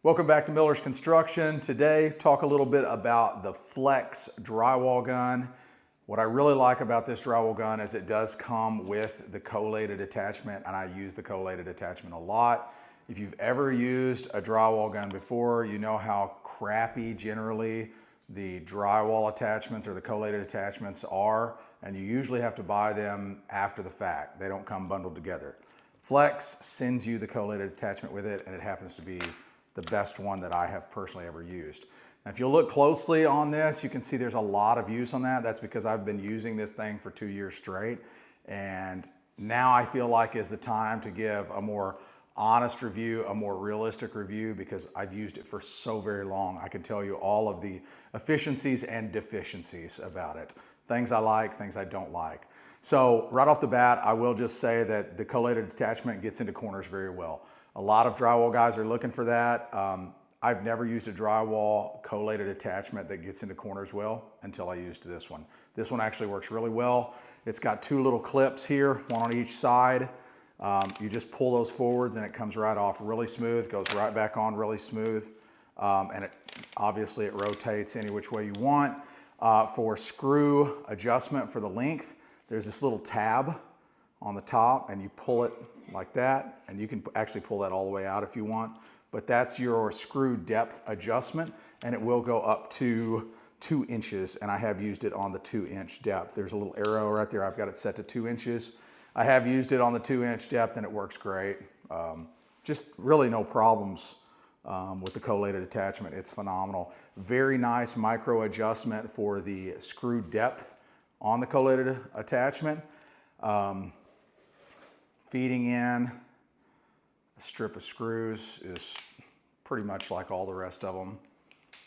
Welcome back to Miller's Construction. Today, talk a little bit about the Flex drywall gun. What I really like about this drywall gun is it does come with the collated attachment, and I use the collated attachment a lot. If you've ever used a drywall gun before, you know how crappy generally the drywall attachments or the collated attachments are, and you usually have to buy them after the fact. They don't come bundled together. Flex sends you the collated attachment with it, and it happens to be the best one that I have personally ever used. Now, if you look closely on this, you can see there's a lot of use on that. That's because I've been using this thing for 2 years straight. And now I feel like is the time to give a more honest review, a more realistic review, because I've used it for so very long. I can tell you all of the efficiencies and deficiencies about it. Things I like, things I don't like. So right off the bat, I will just say that the collated attachment gets into corners very well. A lot of drywall guys are looking for that. I've never used a drywall collated attachment that gets into corners well until I used this one. This one actually works really well. It's got two little clips here, one on each side. You just pull those forwards and it comes right off really smooth, goes right back on really smooth. And obviously it rotates any which way you want. For screw adjustment for the length, there's this little tab on the top and you pull it like that, and you can actually pull that all the way out if you want, but that's your screw depth adjustment, and it will go up to 2 inches, and I have used it on the 2-inch depth. There's a little arrow right there. I've got it set to 2 inches. I have used it on the 2-inch depth, and it works great. Just really no problems with the collated attachment. It's phenomenal. Very nice micro adjustment for the screw depth on the collated attachment. Feeding in a strip of screws is pretty much like all the rest of them.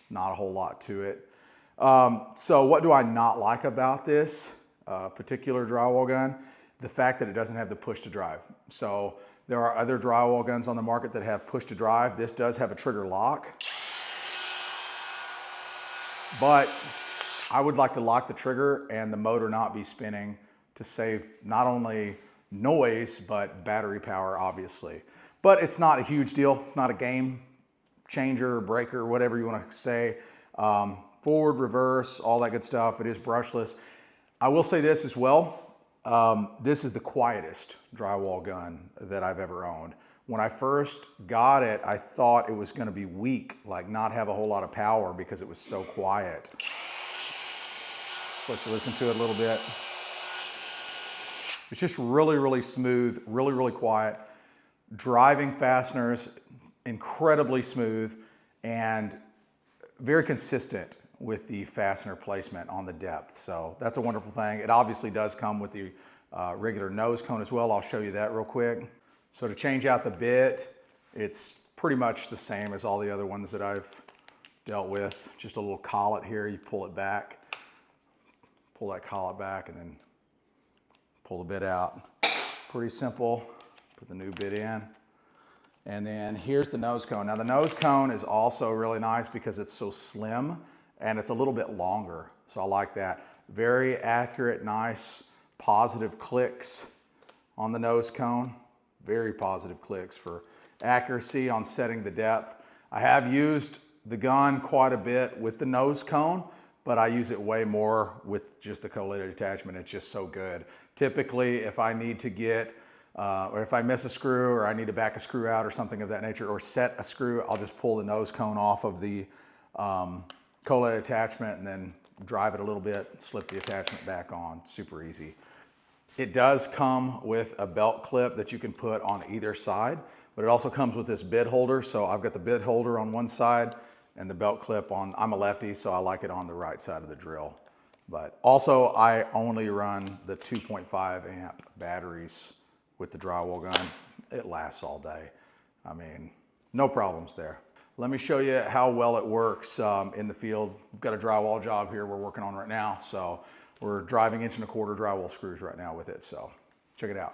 Not a whole lot to it. So what do I not like about this particular drywall gun? The fact that it doesn't have the push to drive. So there are other drywall guns on the market that have push to drive. This does have a trigger lock. But I would like to lock the trigger and the motor not be spinning to save not only noise, but battery power, obviously. But it's not a huge deal. It's not a game changer, breaker, whatever you want to say. Forward, reverse, all that good stuff. It is brushless. I will say this as well. This is the quietest drywall gun that I've ever owned. When I first got it, I thought it was going to be weak, like not have a whole lot of power because it was so quiet. Let's listen to it a little bit. It's just really, really smooth, really, really quiet. Driving fasteners, incredibly smooth and very consistent with the fastener placement on the depth. So that's a wonderful thing. It obviously does come with the regular nose cone as well. I'll show you that real quick. So to change out the bit, it's pretty much the same as all the other ones that I've dealt with. Just a little collet here, you pull it back, pull that collet back, and then pull the bit out. Pretty simple. Put the new bit in. And then here's the nose cone. Now the nose cone is also really nice because it's so slim and it's a little bit longer. So I like that. Very accurate, nice, positive clicks on the nose cone. Very positive clicks for accuracy on setting the depth. I have used the gun quite a bit with the nose cone, but I use it way more with just the collated attachment. It's just so good. Typically, if I need to get, or if I miss a screw or I need to back a screw out or something of that nature, or set a screw, I'll just pull the nose cone off of the collated attachment and then drive it a little bit, slip the attachment back on. Super easy. It does come with a belt clip that you can put on either side, but it also comes with this bit holder. So I've got the bit holder on one side and the belt clip on. I'm a lefty, so I like it on the right side of the drill. But also I only run the 2.5 amp batteries with the drywall gun. It lasts all day. I mean, no problems there. Let me show you how well it works in the field. We've got a drywall job here we're working on right now. So we're driving 1 1/4 drywall screws right now with it. So check it out.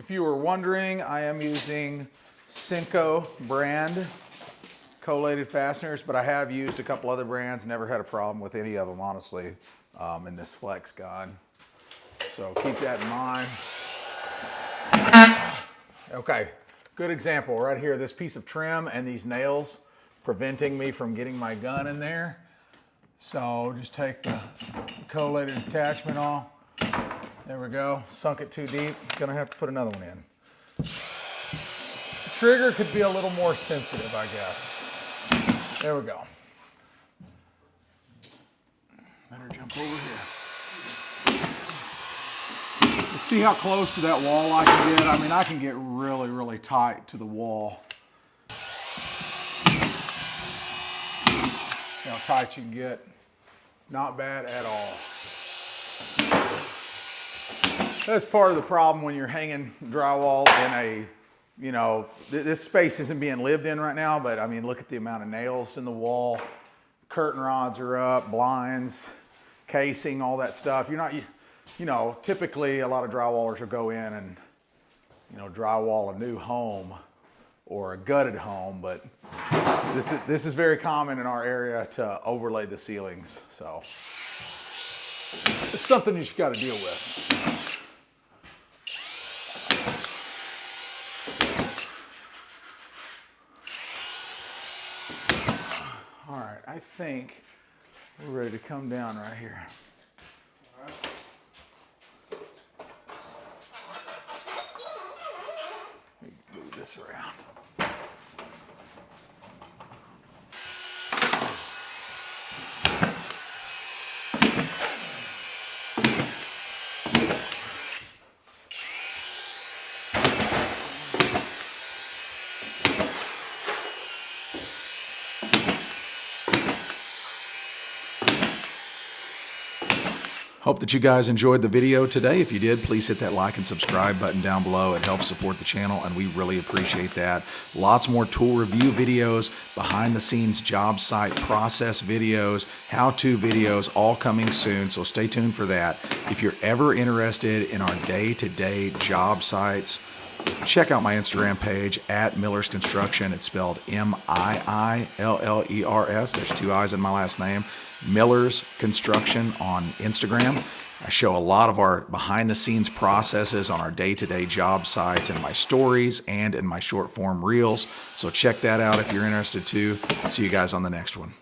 If you were wondering, I am using Cinco brand collated fasteners, but I have used a couple other brands, never had a problem with any of them, honestly, in this flex gun. So keep that in mind. Okay, good example right here, this piece of trim and these nails preventing me from getting my gun in there. So just take the collated attachment off. There we go, sunk it too deep. Gonna have to put another one in. The trigger could be a little more sensitive, I guess. There we go. Better jump over here. Let's see how close to that wall I can get. I mean, I can get really, really tight to the wall. See how tight you can get. It's not bad at all. That's part of the problem when you're hanging drywall in a, you know, this space isn't being lived in right now, but I mean, look at the amount of nails in the wall. Curtain rods are up, blinds, casing, all that stuff. You're not, you know, typically a lot of drywallers will go in and, you know, drywall a new home or a gutted home, but this is very common in our area to overlay the ceilings. So it's something you just got to deal with. All right, I think we're ready to come down right here. All right. Let me move this around. Hope that you guys enjoyed the video today. If you did, please hit that like and subscribe button down below. It helps support the channel, and we really appreciate that. Lots more tool review videos, behind the scenes job site process videos, how-to videos, all coming soon, so stay tuned for that. If you're ever interested in our day-to-day job sites, check out my Instagram page at Miller's Construction. It's spelled M-I-I-L-L-E-R-S. There's two I's in my last name. Miller's Construction on Instagram. I show a lot of our behind the scenes processes on our day-to-day job sites in my stories and in my short form reels. So check that out if you're interested too. See you guys on the next one.